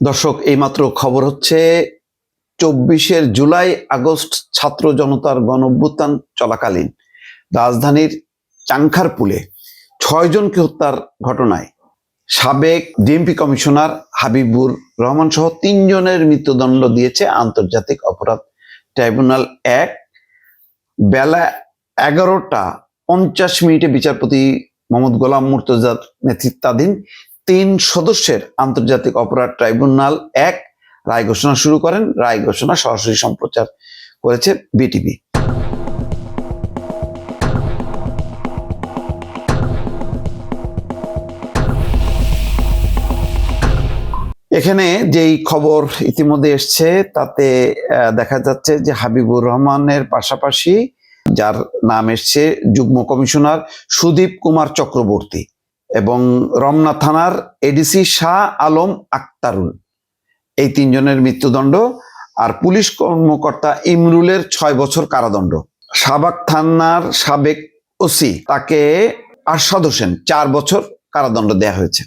দর্শক, এইমাত্র খবর হচ্ছে 24 জুলাই আগস্ট ছাত্র জনতার গণঅভ্যুত্থান চলাকালীন রাজধানীর চাংখারপুলে 6 জনকে হত্যার ঘটনায় সাবেক ডিএমপি কমিশনার হাবিবুর রহমান সহ 3 জনের মৃত্যুদণ্ড দিয়েছে আন্তর্জাতিক অপরাধ ট্রাইব্যুনাল 1। বেলা 11:50 বিচারপতি মোহাম্মদ গোলাম মুর্তজার নেতৃত্বাধীন 3 সদস্যের আন্তর্জাতিক অপরাধ ট্রাইব্যুনাল 1 রায় ঘোষণা শুরু করেন। রায় ঘোষণা সরাসরি সম্প্রচার করেছে বিটিভি। এখানে যেই খবর ইতিমধ্যে এসছে তাতে দেখা যাচ্ছে যে হাবিবুর রহমানের পাশাপাশি যার নাম এসছে যুগ্ম কমিশনার সুদীপ কুমার চক্রবর্তী এবং রমনা থানার এডিসি শাহ আলম আক্তারুল, এই 3 জনের মৃত্যুদণ্ড। আর পুলিশ কর্মকর্তা ইমরুলের 6 বছর কারাদণ্ড। শাহবাগ থানার সাবেক ওসি তাকে আরশাদ হোসেন 4 বছর কারাদণ্ড দেয়া হয়েছে।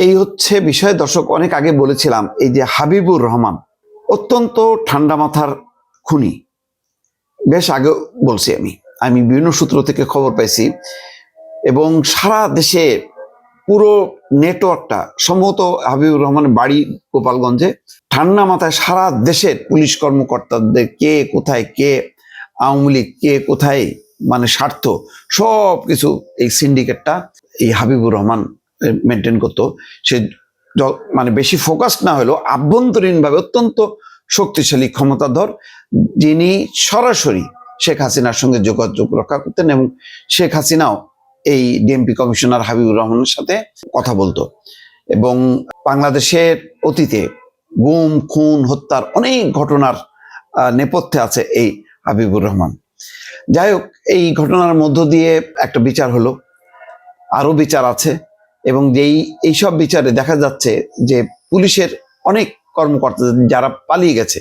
এই হচ্ছে বিষয়। দর্শক, অনেক আগে বলেছিলাম এই যে হাবিবুর রহমান অত্যন্ত ঠান্ডা মাথার খুনি, বেশ আগে বলছি আমি বিভিন্ন সূত্র থেকে খবর পাইছি এবং সারা দেশে পুরো নেটওয়ার্কটা, সম্ভবত হাবিবুর রহমানের বাড়ি গোপালগঞ্জে, ঠান্ডা মাথায় সারা দেশের পুলিশ কর্মকর্তাদের কে কোথায়, কে আওয়ামী লীগ, কে কোথায় মানে স্বার্থ, সব কিছু এই সিন্ডিকেটটা এই হাবিবুর রহমান মেনটেন করতো। সে মানে বেশি ফোকাস না হলেও আভ্যন্তরীণভাবে অত্যন্ত শক্তিশালী ক্ষমতাধর, যিনি সরাসরি শেখ হাসিনার সঙ্গে যোগাযোগ রক্ষা করতেন এবং শেখ হাসিনাও এই ডিএমপি কমিশনার হাবিবুর রহমানের সাথে কথা বলতো। এবং বাংলাদেশের অতীতে গুম, খুন, হত্যার অনেক ঘটনার নেপথ্যে আছে এই হাবিবুর রহমান। যাই হোক, এই ঘটনার মধ্য দিয়ে একটা বিচার হলো, আরো বিচার আছে এবং এইসব বিচারে দেখা যাচ্ছে যে পুলিশের অনেক কর্মকর্তা যারা পালিয়ে গেছে,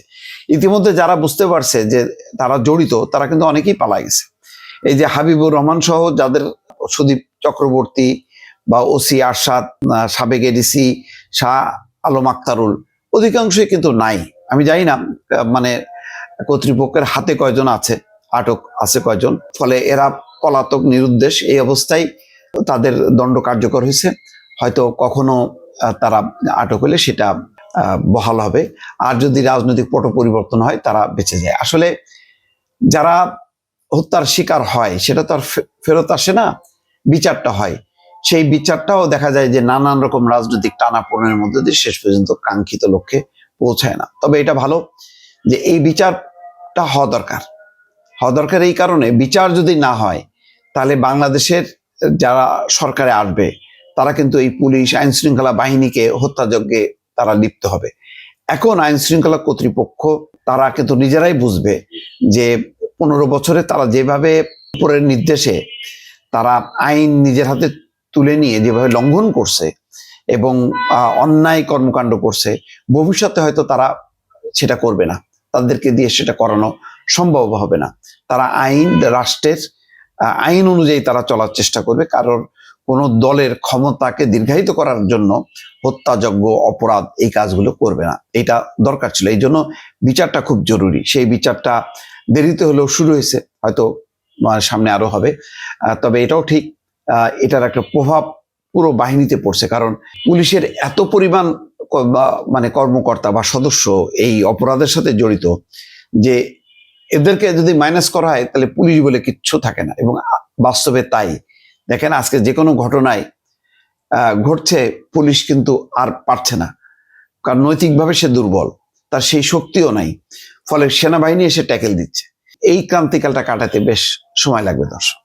ইতিমধ্যে যারা বুঝতে পারছে যে তারা জড়িত, তারা কিন্তু অনেকেই পালিয়ে গেছে। এই যে হাবিবুর রহমান সহ যাদের, সুদীপ চক্রবর্তী বা ওসি আরশাদ, সাবেক এডিসি শাহ আলম আক্তারুল, অধিকাংশই কিন্তু নাই। আমি জানি না মানে কর্তৃপক্ষের হাতে কয়জন আছে, আটক আছে কয়জন, ফলে এরা পলাতক, নিরুদ্দেশ। এই অবস্থায় তাদের দণ্ড কার্যকর হয়েছে। হয়তো কখনো তারা আটক হলে সেটা বহাল হবে, আর যদি রাজনৈতিক পট পরিবর্তন হয় তারা বেঁচে যায়। আসলে যারা হত্যার শিকার হয় সেটা তো আর ফেরত আসে না, বিচারটা হয়। সেই বিচারটাও দেখা যায় যে নানান রকম রাজনৈতিক টানাপোড়েনের মধ্যে দিয়ে শেষ পর্যন্ত কাঙ্ক্ষিত লক্ষ্যে পৌঁছায় না। তবে এটা ভালো যে এই বিচারটা হওয়া দরকার। এই কারণে বিচার যদি না হয় তাহলে বাংলাদেশের যারা সরকারে আসবে তারা কিন্তু এই পুলিশ, আইন শৃঙ্খলা বাহিনীকে হত্যাযজ্ঞে তারা লিপ্ত হবে। এখন আইন শৃঙ্খলা কর্তৃপক্ষ তারা কিন্তু নিজেরাই বুঝবে যে 15 বছরে তারা যেভাবে উপরের নির্দেশে তারা আইন নিজের হাতে তুলে নিয়ে যেভাবে লঙ্ঘন করছে এবং অন্যায় কর্মকাণ্ড করছে, ভবিষ্যতে হয়তো তারা সেটা করবে না, তাদেরকে দিয়ে সেটা করানো সম্ভব হবে না। তারা রাষ্ট্রের আইন অনুযায়ী তারা চলার চেষ্টা করবে। কারণ কোন দলের ক্ষমতাকে দীর্ঘায়িত করার জন্য হত্যাযজ্ঞ, অপরাধ, এই কাজগুলো করবে না। এটা দরকার ছিল, এই জন্য বিচারটা খুব জরুরি। সেই বিচারটা দেরিতে হলেও শুরু হয়েছে, হয়তো সামনে আরো হবে। তবে এটাও ঠিক, এটার একটা প্রভাব পুরো বাহিনীতে পড়ছে। কারণ পুলিশের এত পরিমাণ মানে কর্মকর্তা বা সদস্য এই অপরাধের সাথে জড়িত যে এদেরকে যদি মাইনাস করা হয় তাহলে পুলিশ বলে কিচ্ছু থাকে না। এবং বাস্তবে তাই। দেখেন, আজকে যে কোনো ঘটনায় ঘটছে, পুলিশ কিন্তু আর পারছে না, কারণ নৈতিকভাবে সে দুর্বল, তার সেই শক্তিও নাই। ফলে সেনাবাহিনী এসে ট্যাকেল দিচ্ছে। এই ক্রান্তিকালটা কাটাতে বেশ সময় লাগবে দর্শক।